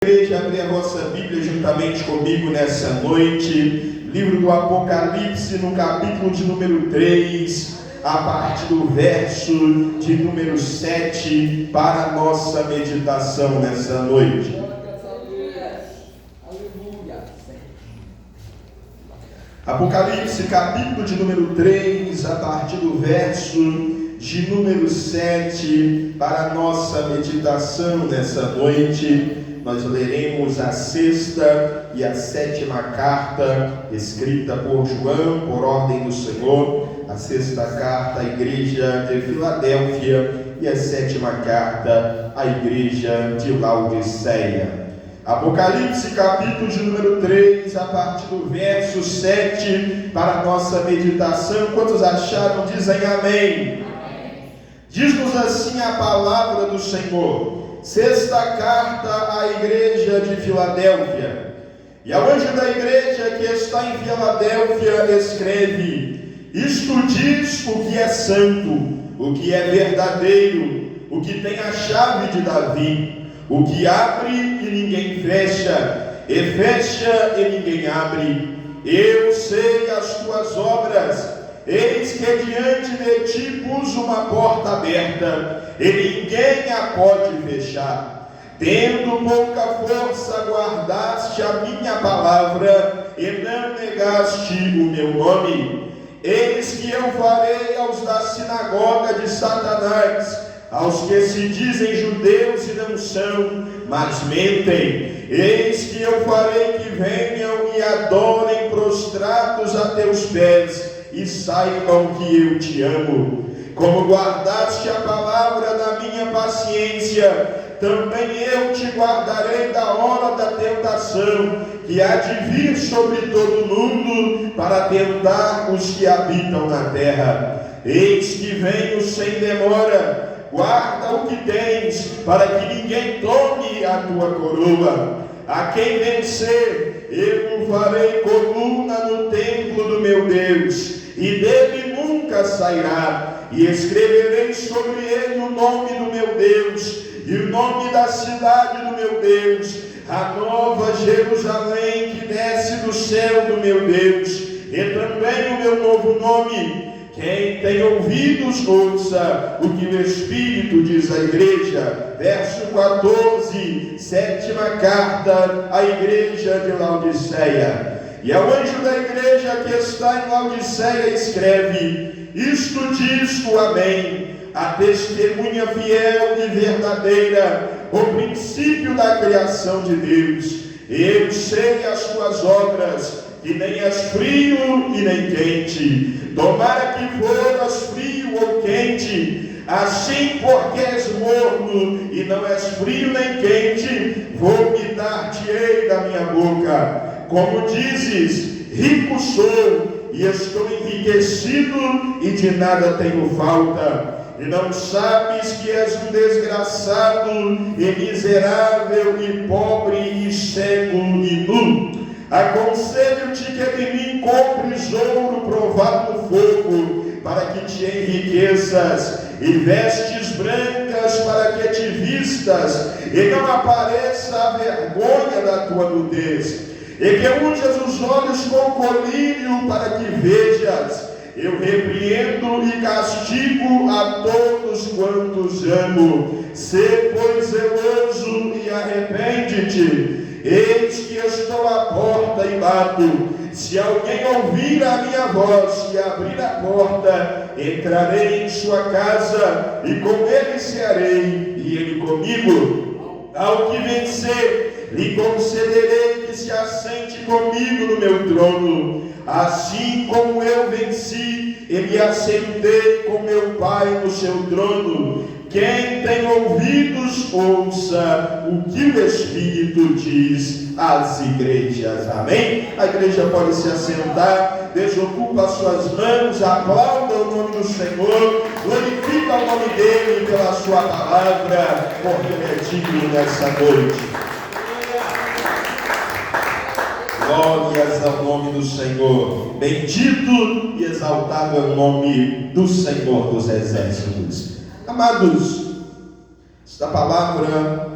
Igreja, abrir a vossa Bíblia juntamente comigo nessa noite, livro do Apocalipse, no capítulo de número 3, a partir do verso de número 7, para a nossa meditação nessa noite. Apocalipse, capítulo de número 3, a partir do verso de número 7, para a nossa meditação nessa noite. Nós leremos a sexta e a sétima carta escrita por João, por ordem do Senhor, a sexta carta à igreja de Filadélfia e a sétima carta à igreja de Laodiceia. Apocalipse, capítulo de número 3, a partir do verso 7, para a nossa meditação. Quantos acharam, dizem amém. Diz-nos assim a palavra do Senhor. Sexta carta à igreja de Filadélfia. E ao anjo da igreja que está em Filadélfia escreve: isto diz o que é santo, o que é verdadeiro, o que tem a chave de Davi, o que abre e ninguém fecha, e fecha e ninguém abre. Eu sei as tuas obras. Eis que diante de ti pus uma porta aberta, e ninguém a pode fechar. Tendo pouca força, guardaste a minha palavra, e não negaste o meu nome. Eis que eu farei aos da sinagoga de Satanás, aos que se dizem judeus e não são, mas mentem. Eis que eu farei que venham e adorem prostrados a teus pés, e saibam que eu te amo. Como guardaste a palavra da minha paciência, também eu te guardarei da hora da tentação, que há de vir sobre todo o mundo, para tentar os que habitam na terra. Eis que venho sem demora. Guarda o que tens, para que ninguém tome a tua coroa. A quem vencer, eu o farei coluna no templo do meu Deus, e dele nunca sairá. E escreverei sobre ele o nome do meu Deus, e o nome da cidade do meu Deus, a nova Jerusalém que desce do céu do meu Deus, e também o meu novo nome. Quem tem ouvidos, ouça o que o Espírito diz à igreja. Verso 14, sétima carta à igreja de Laodiceia. E ao anjo da igreja que está em Laodiceia escreve: isto diz o Amém, a testemunha fiel e verdadeira, o princípio da criação de Deus. Eu sei as tuas obras, que nem és frio e nem quente. Tomara que foras frio ou quente, assim porque és morno e não és frio nem quente, vomitar-te-ei da minha boca. Como dizes, rico sou e estou enriquecido e de nada tenho falta. E não sabes que és um desgraçado e miserável e pobre e cego e nu. Aconselho-te que de mim compres ouro provado no fogo, para que te enriqueças, e vestes brancas para que te vistas, e não apareça a vergonha da tua nudez, e que unjas os olhos com colírio para que vejas. Eu repreendo e castigo a todos quantos amo. Sê, pois, zeloso e arrepende-te. Eis que estou à porta e bato. Se alguém ouvir a minha voz e abrir a porta, entrarei em sua casa, e com ele cearei, e ele comigo. Ao que vencer, lhe concederei que se assente comigo no meu trono, assim como eu venci e me assentei com meu Pai no seu trono. Quem tem ouvidos, ouça o que o Espírito diz às igrejas. Amém? A igreja pode se assentar, desocupa as suas mãos, aplauda o nome do Senhor, glorifica o nome dele pela sua palavra, porque ele é digno nessa noite. Glórias ao nome do Senhor. Bendito e exaltado é o nome do Senhor dos exércitos. Amados, esta palavra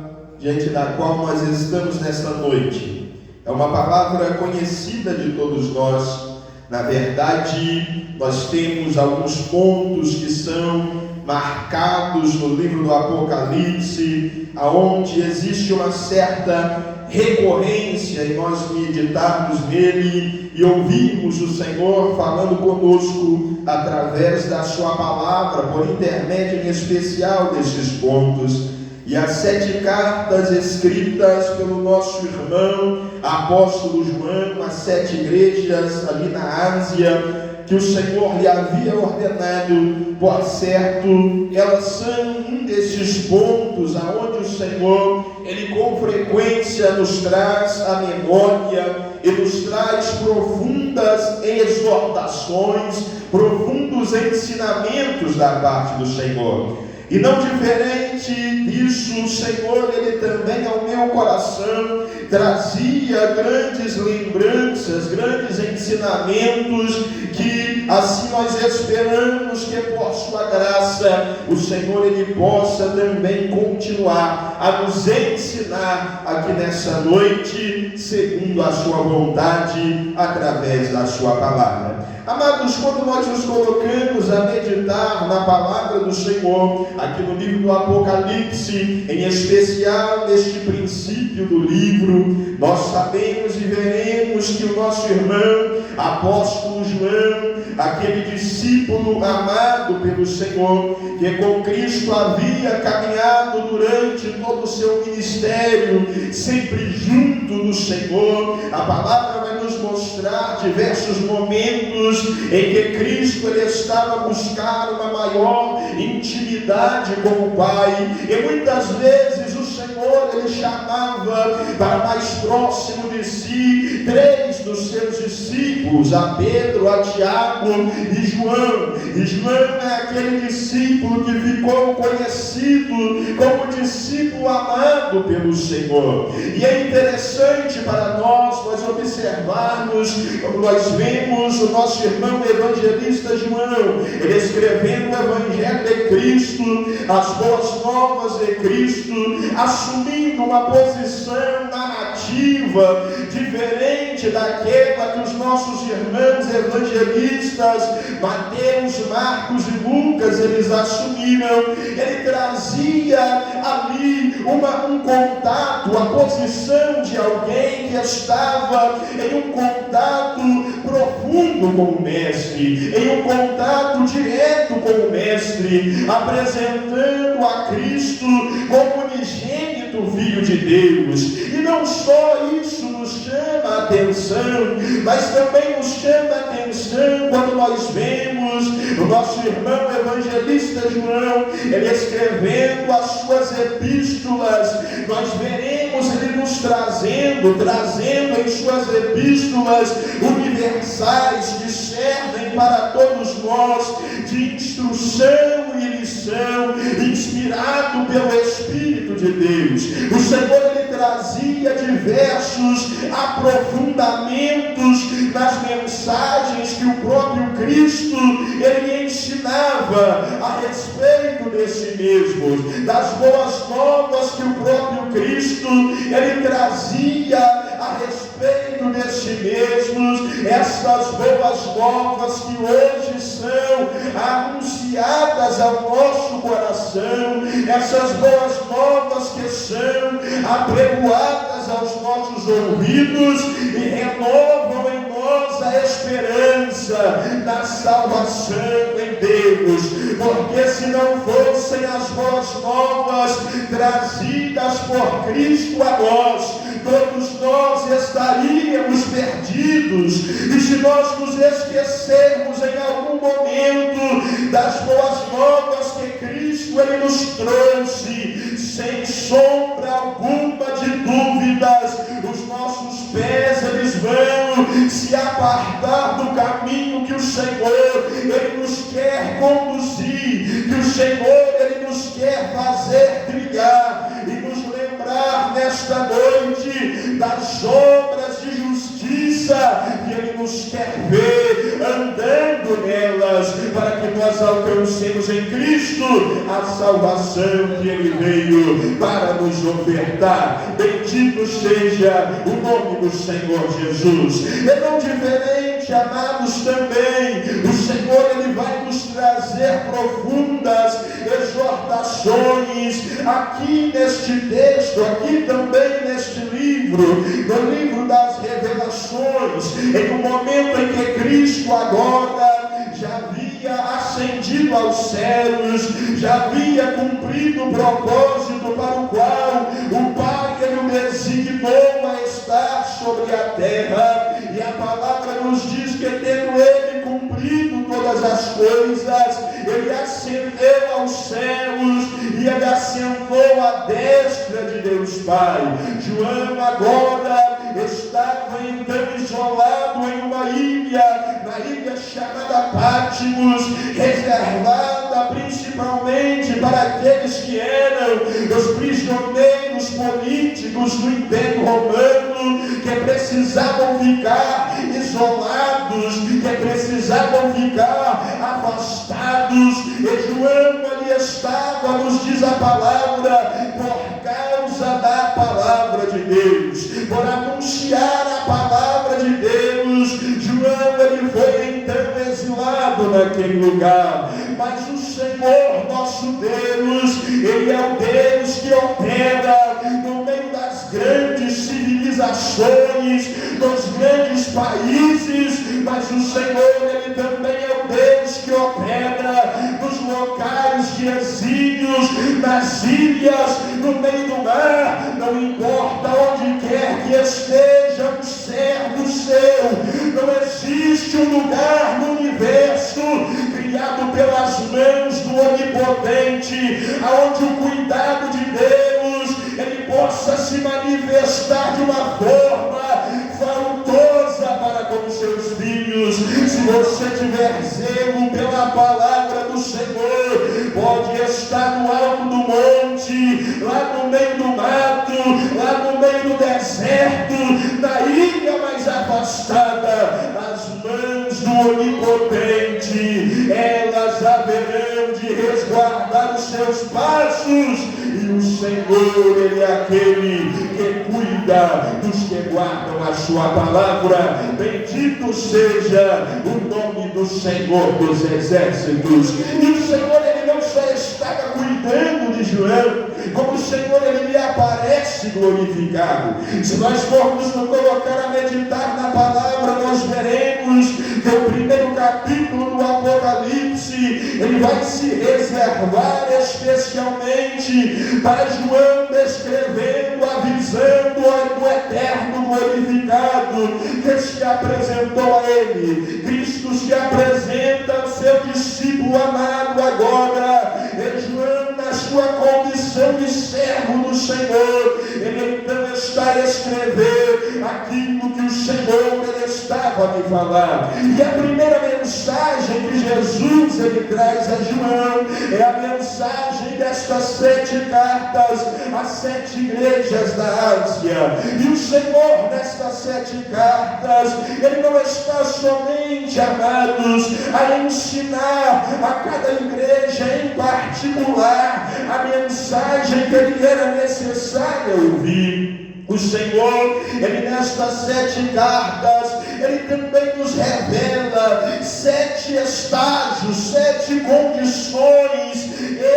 diante da qual nós estamos nesta noite é uma palavra conhecida de todos nós. Na verdade, nós temos alguns pontos que são marcados no livro do Apocalipse, aonde existe uma certa recorrência em nós meditarmos nele e ouvirmos o Senhor falando conosco através da sua palavra, por intermédio em especial desses pontos. E as 7 cartas escritas pelo nosso irmão apóstolo João, as 7 igrejas ali na Ásia, que o Senhor lhe havia ordenado, por certo, elas são um desses pontos aonde o Senhor, Ele com frequência nos traz a memória e nos traz profundas exortações, profundos ensinamentos da parte do Senhor. E não diferente disso, o Senhor, Ele também ao meu coração trazia grandes lembranças, grandes ensinamentos, que assim nós esperamos que por sua graça, o Senhor, Ele possa também continuar a nos ensinar aqui nessa noite, segundo a sua vontade, através da sua palavra. Amados, quando nós nos colocamos a meditar na palavra do Senhor, aqui no livro do Apocalipse, em especial neste princípio do livro, nós sabemos e veremos que o nosso irmão, apóstolo João, aquele discípulo amado pelo Senhor, que com Cristo havia caminhado durante todo o seu ministério, sempre junto do Senhor, a palavra vai nos mostrar diversos momentos em que Cristo ele estava buscando uma maior intimidade com o Pai, e muitas vezes o Senhor ele chamava para mais próximo de si 3 dos seus discípulos, a Pedro, a Tiago e João. E João é aquele discípulo que ficou conhecido como discípulo amado pelo Senhor. E é interessante para nós observarmos, como nós vemos o nosso irmão evangelista João, ele escrevendo o Evangelho de Cristo, as boas novas de Cristo, assumindo uma posição narrativa diferente daquela que os nossos irmãos evangelistas Mateus, Marcos e Lucas eles assumiram. Ele trazia ali um contato, a posição de alguém que estava em um contato profundo com o Mestre, em um contato direto com o Mestre, apresentando a Cristo como unigênito Filho de Deus. E não só isso nos chama a atenção, mas também nos chama a atenção quando nós vemos o nosso irmão evangelista João, ele escrevendo as suas epístolas. Nós veremos ele nos trazendo em suas epístolas universais que servem para todos nós de instrução e lição, inspirado pelo Espírito de Deus. O Senhor ele trazia diversos aprofundamentos nas mensagens que o próprio Cristo ele ensinava a respeito de si mesmo, das boas novas que o próprio Cristo ele trazia a respeito de si mesmos, essas boas novas que hoje são anunciadas ao nosso coração, essas boas novas que são apregoadas aos nossos ouvidos e renovam em nós a esperança da salvação em Deus, porque se não fossem as boas novas trazidas por Cristo a nós, todos nós estaríamos perdidos. E se nós nos esquecermos em algum momento das boas novas que Cristo ele nos trouxe, sem sombra alguma de dúvidas, os nossos pés eles vão se apartar do caminho que o Senhor ele nos quer conduzir, que o Senhor ele nos quer fazer trilhar, e nos lembrar nesta noite das obras de justiça que Ele nos quer ver andando nelas, para que nós alcancemos em Cristo a salvação que Ele veio para nos ofertar. Bendito seja o nome do Senhor Jesus. É tão diferente, amados, também. O Senhor, Ele vai nos trazer profundas exortações aqui neste texto, aqui também neste livro, no livro das Revelações, em um momento em que Cristo agora já havia ascendido aos céus, já havia cumprido o propósito para o qual o Pai Ele o designou a estar sobre a terra, e a palavra nos diz que tendo Ele cumprido todas as coisas, Ele ascendeu aos céus e Ele assentou à destra de Deus Pai. João agora estava então isolado em uma ilha, na ilha chamada Patmos, reservada principalmente para aqueles que eram os prisioneiros políticos do Império Romano, que precisavam ficar isolados, que precisavam ficar afastados. E João ali estava, nos diz a palavra, por causa da palavra de Deus, por anunciar a palavra de Deus. João, ele foi então exilado naquele lugar. Mas o Senhor nosso Deus, Ele é o Deus que opera no meio das grandes civilizações, dos grandes países. Mas o Senhor, Ele também é o Deus que opera nos locais de exílios, nas ilhas, no meio do mar. Não importa onde quer que esteja um servo seu, não existe um lugar no universo criado pelas mãos do Onipotente, aonde o cuidado de Deus Ele possa se manifestar de uma forma faltosa para com os seus filhos. Se você tiver zelo pela palavra do Senhor, pode estar no alto do monte, lá no meio do mato, lá no meio do deserto, na ilha mais afastada, as mãos do Onipotente, elas haverão de resguardar os seus passos. E o Senhor, Ele é aquele que cuida dos que guardam a sua palavra. Bendito seja o nome do Senhor dos exércitos. E o Senhor, Ele não só estava cuidando de João, como o Senhor, Ele lhe aparece glorificado. Se nós formos nos colocar a meditar na palavra, nós veremos que o primeiro capítulo do Apocalipse, ele vai se reservar especialmente para João, descrevendo a visão do eterno glorificado que se apresentou a ele. Cristo se apresenta ao seu discípulo amado agora, e João, na sua condição de servo do Senhor, ele então está a escrever aquilo que o Senhor ele estava a me falar. E a primeira mensagem que Jesus ele traz a João é a mensagem destas 7 cartas às 7 igrejas da Ásia. E o Senhor, nestas 7 cartas, ele não está somente, amados, a ensinar a cada igreja em particular a mensagem que ele era necessário ouvir. O Senhor, Ele nestas 7 cartas, Ele também nos revela 7 estágios, 7 condições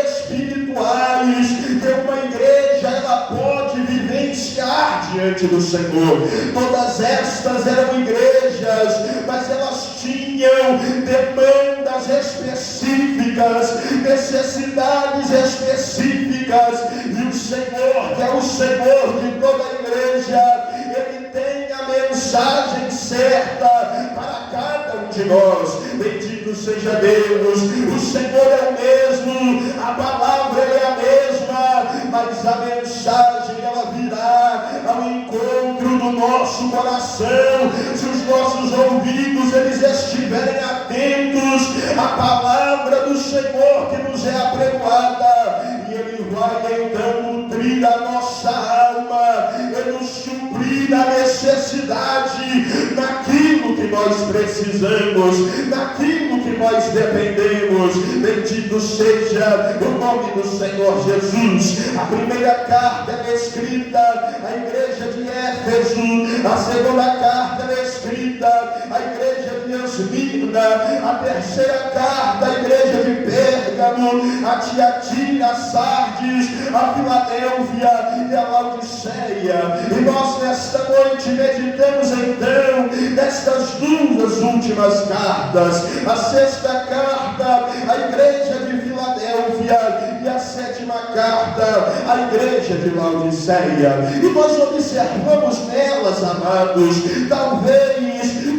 espirituais que uma igreja ela pode vivenciar diante do Senhor. Todas estas eram igrejas, mas elas tinham demandas específicas, necessidades específicas, e o Senhor, que é o Senhor de toda a igreja, Ele tem a mensagem certa para cada um de nós. Bendito seja Deus. O Senhor é o mesmo, a palavra é a mesma, mas a mensagem ela virá ao encontro do nosso coração, se os nossos ouvidos eles estiverem atentos à palavra do Senhor que nos é apregoada, e Ele vai então nutrir a nossa alma e nos suprir da necessidade necessidade, naquilo que nós precisamos, naquilo que nós dependemos. Bendito seja o nome do Senhor Jesus. A primeira carta é escrita à igreja de Éfeso, a segunda carta é escrita à igreja de Esmirna, a terceira carta à igreja de Pérgamo, a Tiatira, a Sardes, a Filadélfia e a Laodiceia. E nós nesta noite meditamos então nestas duas últimas cartas, a sexta carta à igreja de Filadélfia e a sétima carta à igreja de Laodiceia. E nós observamos nelas, amados, talvez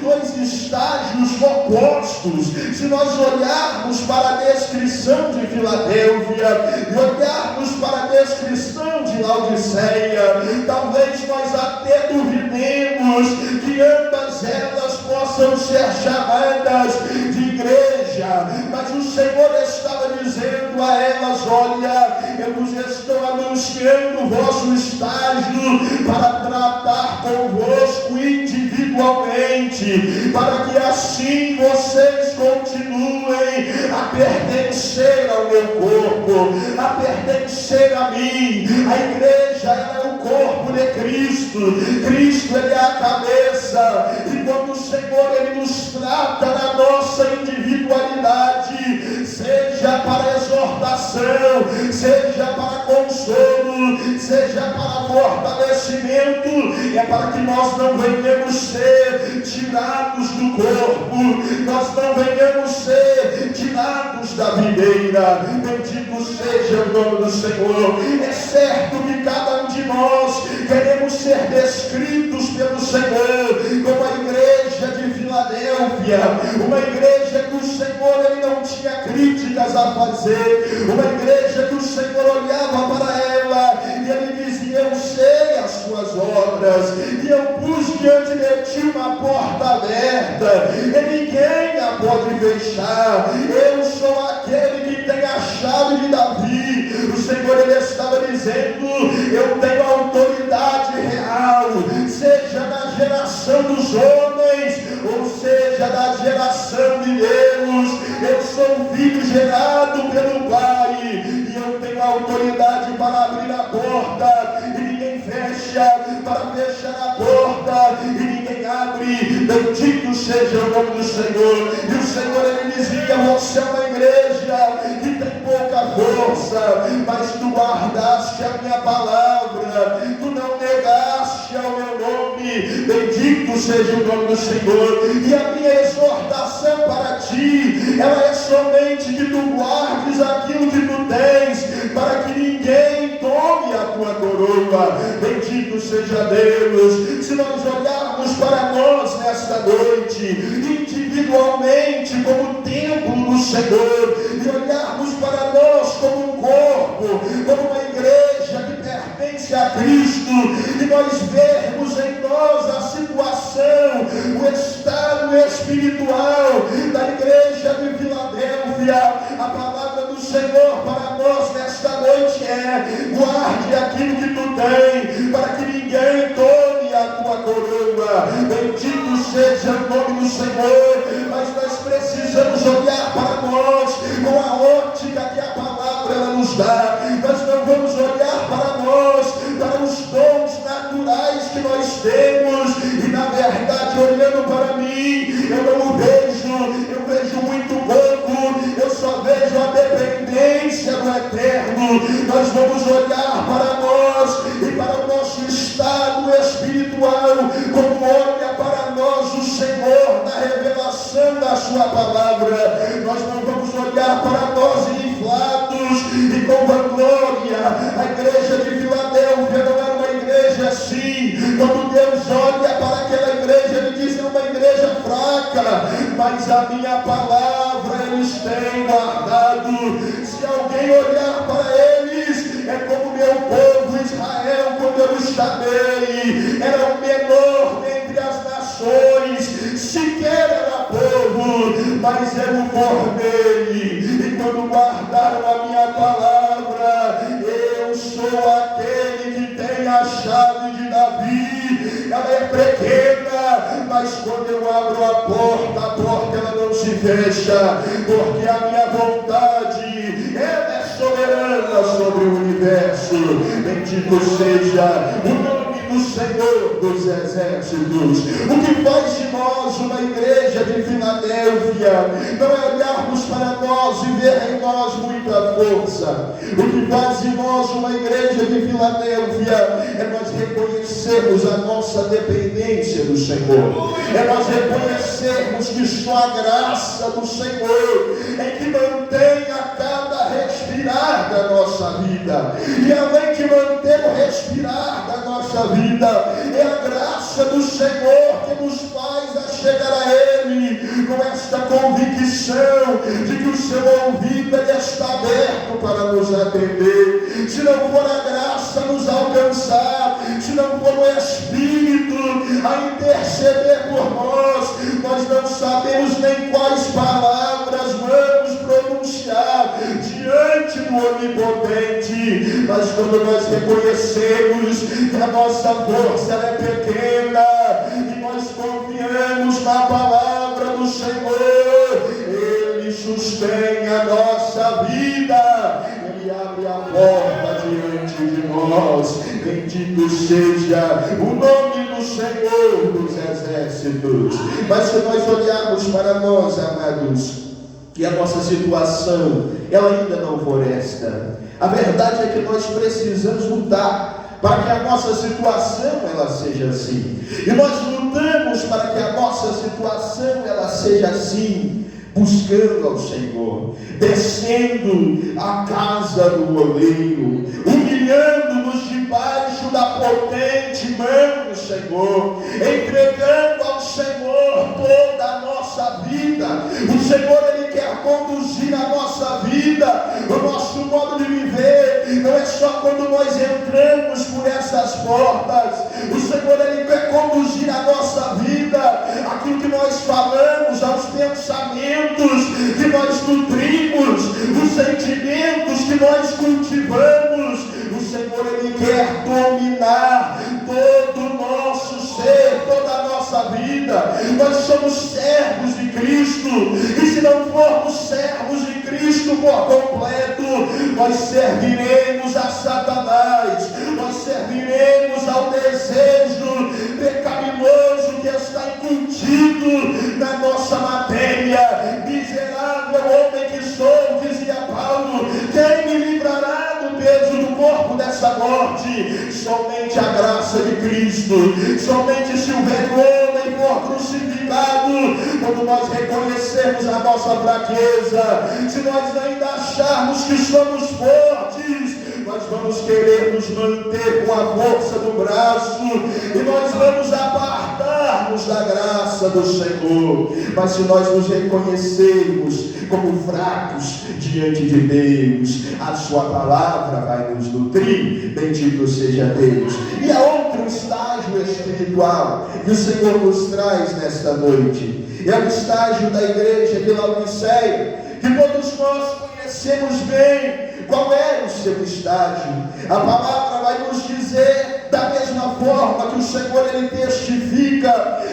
dois estágios opostos. Se nós olharmos para a descrição de Filadélfia e olharmos para a descrição de Laodiceia, talvez nós até duvidemos que ambas elas possam ser chamadas de igreja, mas o Senhor estava dizendo a elas: olha, eu vos estou anunciando o vosso estágio para tratar convosco individualmente, para que assim vocês continuem a pertencer ao meu corpo, a pertencer a mim. A igreja, ela é o corpo de Cristo. Cristo, ele é a cabeça, e quando o Senhor, ele nos trata na nossa individualidade, seja para exortação, seja para consolo, seja para fortalecimento, é para que nós não venhamos ser tirados do corpo, nós não venhamos ser tirados da videira. Bendito seja o nome do Senhor. É certo que cada um de nós queremos ser descritos pelo Senhor como a igreja de Filadélfia, uma igreja que o Senhor, ele não tinha críticas a fazer, uma igreja que o Senhor olhava para ela e ele dizia: eu sei as suas obras, e eu pus diante de ti uma porta aberta, e ninguém a pode fechar. Eu sou aquele que tem a chave de Davi. O Senhor, ele estava dizendo: eu tenho autoridade real, seja na geração dos homens, ou seja da geração de Deus. Eu sou um filho gerado pelo Pai, e eu tenho autoridade para abrir a porta, e ninguém fecha, para fechar a porta, e ninguém abre. Bendito seja o nome do Senhor. E o Senhor, ele dizia: você é uma igreja que tem pouca força, mas tu guardaste a minha palavra, tu não negaste ao meu nome. Bendito seja o nome do Senhor. E a minha exortação para ti, ela é somente que tu guardes aquilo que tu tens, para que ninguém tome a tua coroa. Bendito seja Deus. Se nós olharmos para nós nesta noite, individualmente como templo do Senhor, e olharmos para nós como um corpo, como uma igreja que pertence a Cristo, e nós vermos em nós a situação, o estado espiritual da igreja de Filadélfia, a palavra do Senhor para nós nesta noite é: guarde aquilo que tu tens, para que ninguém tome a tua coroa. Bendito seja o nome do Senhor. Mas nós precisamos olhar para nós com a ótica que a palavra ela nos dá. Nós não vamos olhar para nós, para os dons naturais que nós temos, e na verdade, olhando para mim, eu não o vejo, eu vejo muito pouco, eu só vejo a dependência do eterno. Nós vamos olhar para nós e para o nosso estado espiritual, como olha para nós o Senhor na revelação da sua palavra. Nós não vamos olhar para nós inflados e com vanglória. A igreja de Filadélfia não era uma igreja assim. Quando Deus olha para aquela igreja, ele diz: é uma igreja fraca, mas a minha palavra eles têm guardado. Se alguém olhar para eles, é como meu povo Israel, quando eu os chamei, era o menor dentre as nações, sequer era povo, mas eu o formei. E quando guardaram a minha palavra, eu sou aquele que tem a chave de Davi. Ela é pequena, mas quando eu abro a porta ela não se fecha, porque a minha vontade ela é soberana sobre o universo. Bendito seja o nome do Senhor dos Exércitos. O que faz de nós uma igreja de Filadélfia não é olharmos para nós e ver em nós muita força. O que faz de nós uma igreja de Filadélfia é nós reconhecermos a nossa dependência do Senhor. É nós reconhecermos que só a graça do Senhor é que mantém a cada respirar da nossa vida. E além de manter o respirar da nossa vida, é a graça do Senhor que nos faz a chegar a Ele com esta convicção de que o seu ouvido ele está aberto para nos atender. Se não for a graça nos alcançar, se não for o Espírito a interceder por nós não sabemos nem quais palavras vamos pronunciar diante do Onipotente. Mas quando nós reconhecemos que a nossa força é pequena e nós confiamos na palavra do Senhor, Ele sustém a nossa vida, Ele abre a porta diante de nós. Bendito seja o nome do Senhor dos Exércitos. Mas se nós olharmos para nós, amados, que a nossa situação ela ainda não for esta, a verdade é que nós precisamos lutar para que a nossa situação ela seja assim. E nós lutamos para que a nossa situação ela seja assim, buscando ao Senhor, descendo à casa do oleiro, humilhando-nos debaixo da potente mão do Senhor, entregando ao Senhor toda a nossa vida. O Senhor ele quer conduzir a nossa vida, o nosso modo de viver. Não é só quando nós entramos por essas portas. O Senhor ele quer conduzir a nossa vida, aquilo que nós falamos, aos pensamentos que nós nutrimos, os sentimentos que nós cultivamos. O Senhor ele quer dominar todo o nosso ser, toda a nossa vida. Nós somos servos de Cristo, e se não formos servos de Cristo por completo, nós serviremos a Satanás, nós serviremos ao desejo pecaminoso que está incutido na nossa matéria. Miserável homem que sou, dizia Paulo, quem me livrará do peso do corpo dessa morte? Somente a graça de Cristo. Somente se o velho homem for crucificado, quando nós reconhecermos a nossa fraqueza, se nós ainda acharmos que somos fortes, nós vamos querer nos manter com a força do braço, e nós vamos apartar-nos da graça do Senhor. Mas se nós nos reconhecermos como fracos diante de Deus, a sua palavra vai nos nutrir. Bendito seja Deus. E há outro estágio espiritual que o Senhor nos traz nesta noite. É o estágio da igreja de Laodiceia, que todos nós conhecemos bem. Qual é o seu estágio? A palavra vai nos dizer, da mesma forma que o Senhor ele testifica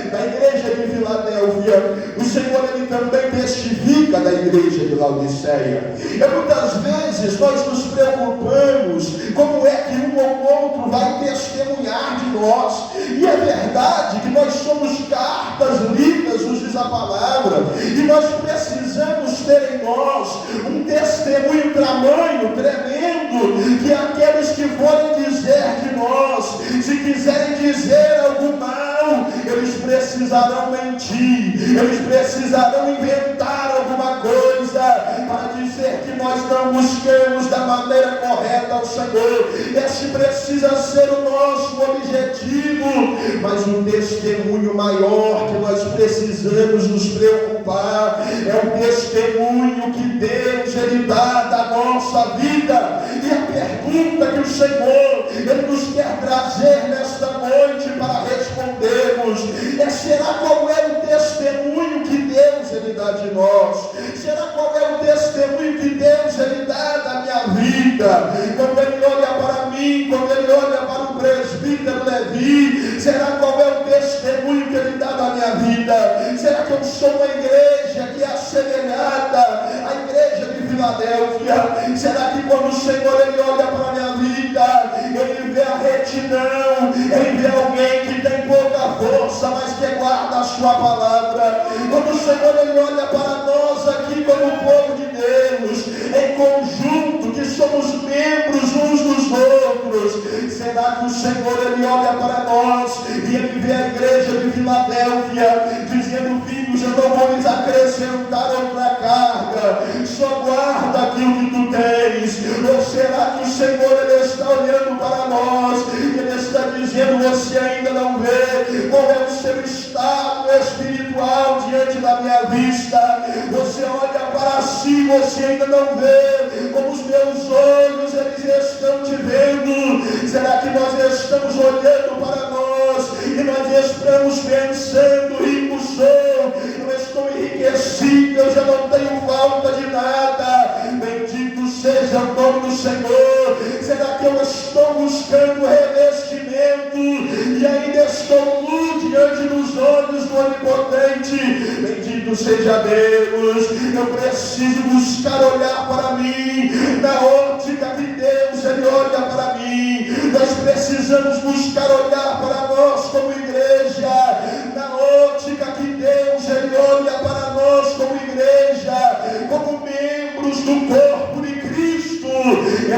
da igreja de Filadélfia, o Senhor ele também testifica da igreja de Laodiceia. E muitas vezes nós nos preocupamos como é que um ou outro vai testemunhar de nós. E é verdade que nós somos cartas lidas, nos diz a palavra, e nós precisamos ter em nós um testemunho tamanho tremendo, que aqueles que forem dizer de nós, se quiserem dizer algo mal, eles precisarão mentir, eles precisarão inventar alguma coisa para dizer que nós não buscamos da maneira correta ao Senhor. Esse precisa ser o nosso objetivo, mas um testemunho maior que nós precisamos nos preocupar é o testemunho que Deus ele dá da nossa vida. E a pergunta que o Senhor ele nos quer trazer nesta noite para respondermos é: será qual é o testemunho que Deus ele dá de nós? Será qual é o testemunho que Deus ele dá da minha vida? Quando ele olha para mim, quando ele olha para o presbítero Levi, será qual é o testemunho que ele dá da minha vida? Será que eu sou uma igreja que é assemelhada à igreja de Filadélfia? Será que quando o Senhor ele olha para a minha vida, ele vê a retidão, ele vê alguém que tem pouca força, mas que guarda a sua palavra? Quando o Senhor ele olha para nós aqui como povo de Deus, em conjunto, que somos membros uns dos outros, será que o Senhor ele olha para nós e ele vê a igreja de Filadélfia dizendo: filhos, eu não vou lhes acrescentar outra carga, só guarda aquilo que tu tens? Ou será que o Senhor ele está olhando para nós e ele está dizendo: você ainda não vê qual é o seu estado espiritual diante da minha vista? Você olha para si, você ainda não vê como os meus olhos eles estão te vendo? Será que nós estamos olhando para nós e nós estamos pensando: rico sou, eu estou enriquecido, eu já não tenho falta de nada, bendito seja o nome do Senhor? Será que eu estou buscando revestimento e ainda estou nu diante dos olhos do Onipotente? Bendito seja Deus. Eu preciso buscar olhar para mim na ótica que Deus ele olha para mim. Nós precisamos buscar olhar para nós como igreja na ótica que Deus ele olha para nós como igreja, como membros do corpo de Cristo.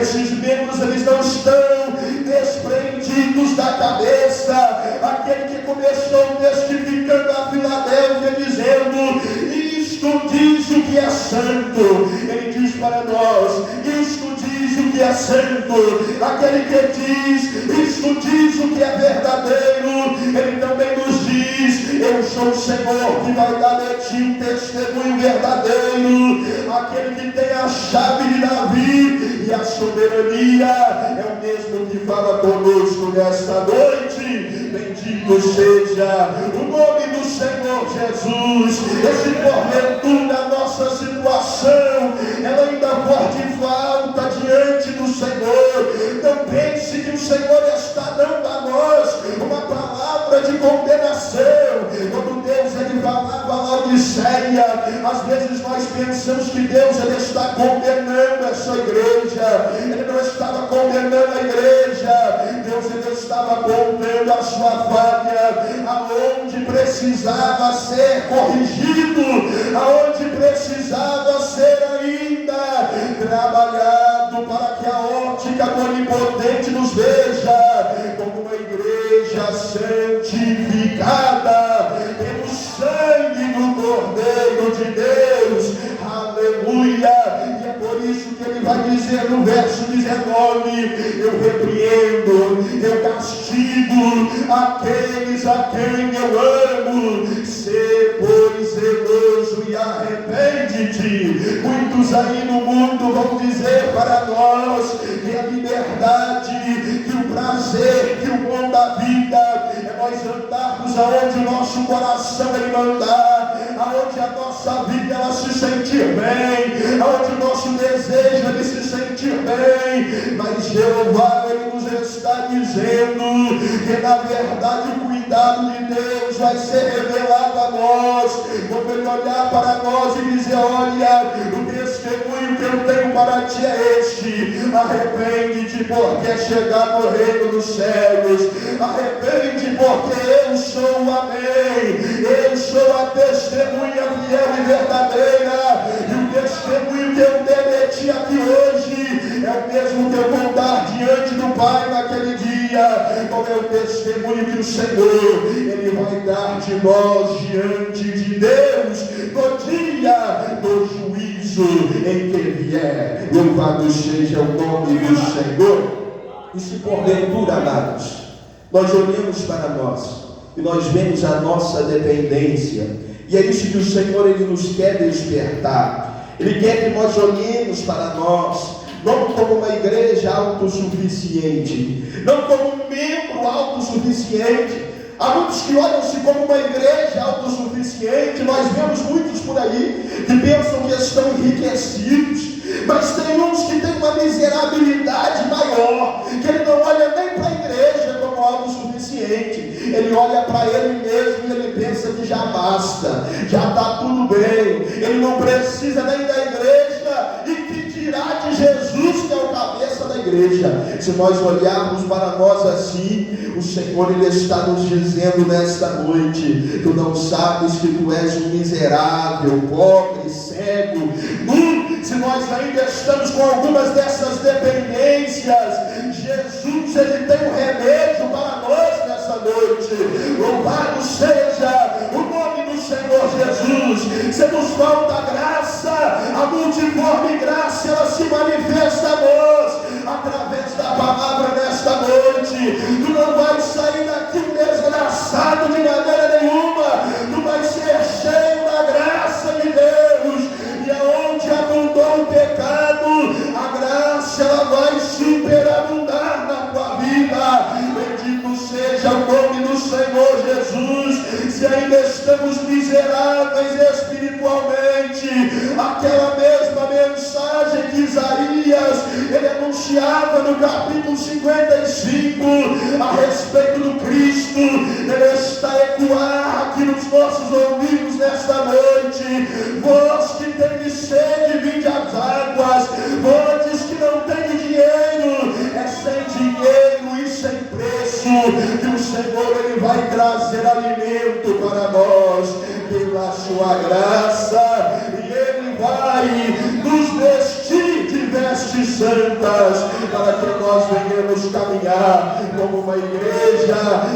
Esses membros eles não estão desprendidos da cabeça. Aquele que começou testificando a Filadélfia dizendo: isto diz o que é santo, ele diz para nós: isto diz o que é santo. Aquele que diz: isto diz o que é verdadeiro, ele também nos diz: eu sou o Senhor que vai dar de ti um testemunho verdadeiro. Aquele que tem a chave de Davi e a soberania é o mesmo que fala conosco nesta noite. Bendito seja o nome do Senhor Jesus. Esse porventura a nossa situação ela ainda for de falta diante do Senhor, não pense que o Senhor está dando a nós uma palavra de condenação. Quando Deus ele falava a Laodiceia, às vezes nós pensamos que Deus ele está condenando essa igreja. Ele não estava condenando a igreja. Deus ele estava apontando a sua falha aonde precisava ser corrigido, aonde precisava ser ainda trabalhado, para que a ótica do Onipotente nos veja como uma igreja santificada pelo sangue do Cordeiro de Deus. Aleluia! E é por isso que ele vai dizer no verso 19: eu repreendo, eu castigo aqueles a quem eu amo. Sê, pois, zeloso e arrepende-te. Muitos aí no mundo vão dizer para nós que a liberdade, que o prazer, que o bom da vida é nós andarmos aonde o nosso coração ele mandar, aonde a nossa vida ela se sentir bem, aonde o nosso desejo ele se sentir bem. Mas Jeová ele nos está dizendo que na verdade o cuidado de Deus vai ser revelado a nós quando ele olhar para nós e dizer: olha, o testemunho que eu tenho para ti é este: arrepende-te, porque é chegar no reino dos céus. Arrepende, porque eu sou o amém, eu sou a testemunha fiel e verdadeira, e o testemunho que eu demeti aqui hoje é o mesmo que eu vou dar diante do Pai naquele dia. Como é o testemunho que o Senhor ele vai dar de nós diante de Deus no dia do juízo em que vier. Louvado seja o nome do Senhor. E se porventura, amados, nós olhamos para nós e nós vemos a nossa dependência, e é isso que o Senhor ele nos quer despertar. Ele quer que nós olhemos para nós não como uma igreja autossuficiente, não como um membro autossuficiente. Há muitos que olham-se como uma igreja autossuficiente. Nós vemos muitos por aí que pensam que estão enriquecidos, mas tem uns que têm uma miserabilidade maior, que ele não olha nem para a igreja como autossuficiente, ele olha para ele mesmo e ele pensa já basta, já está tudo bem, ele não precisa nem da igreja, e que dirá de Jesus, que é o cabeça da igreja. Se nós olharmos para nós assim, o Senhor, ele está nos dizendo nesta noite: tu não sabes que tu és um miserável, pobre, cego, nu. Se nós ainda estamos com algumas dessas dependências, Jesus, ele tem um remédio para nós nessa noite. Louvado seja o nome do Senhor Jesus. Se nos falta graça, a multiforme graça, ela se manifesta a nós através da palavra nesta noite. Tu não vais sair daqui desgraçado de maneira nenhuma. Tu vais ser cheio da graça de Deus. E aonde abundou o pecado, a graça ela vai superabundar na tua vida. Bendito seja o nome do Senhor Jesus. Se ainda estamos miseráveis espiritualmente, aquela mesma mensagem que Isaías ele anunciava no capítulo 55 a respeito do Cristo, ele está a ecoar aqui nos nossos ouvidos nesta noite. Vós que tendes sede, vinde às águas. Vós que não tem dinheiro, é sem dinheiro e sem preço que o Senhor ele vai trazer alimento para nós pela sua graça, e ele vai nos vestir de vestes santas para que nós venhamos caminhar como uma igreja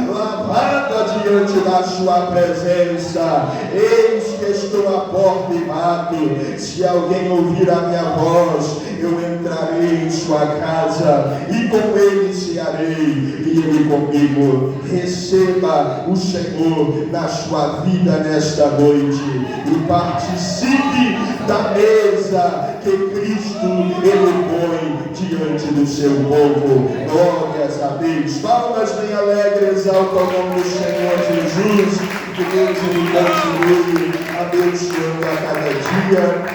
lavada diante da sua presença. Eis que estou à porta e bato. Se alguém ouvir a minha voz, eu entrarei em sua casa e com ele cearei, e ele comigo. Receba o Senhor na sua vida nesta noite e participe da mesa que Cristo ele põe diante do seu povo. Glórias a Deus. Palmas bem alegres ao nome do Senhor Jesus. Que Deus ele continue abençoando a cada dia.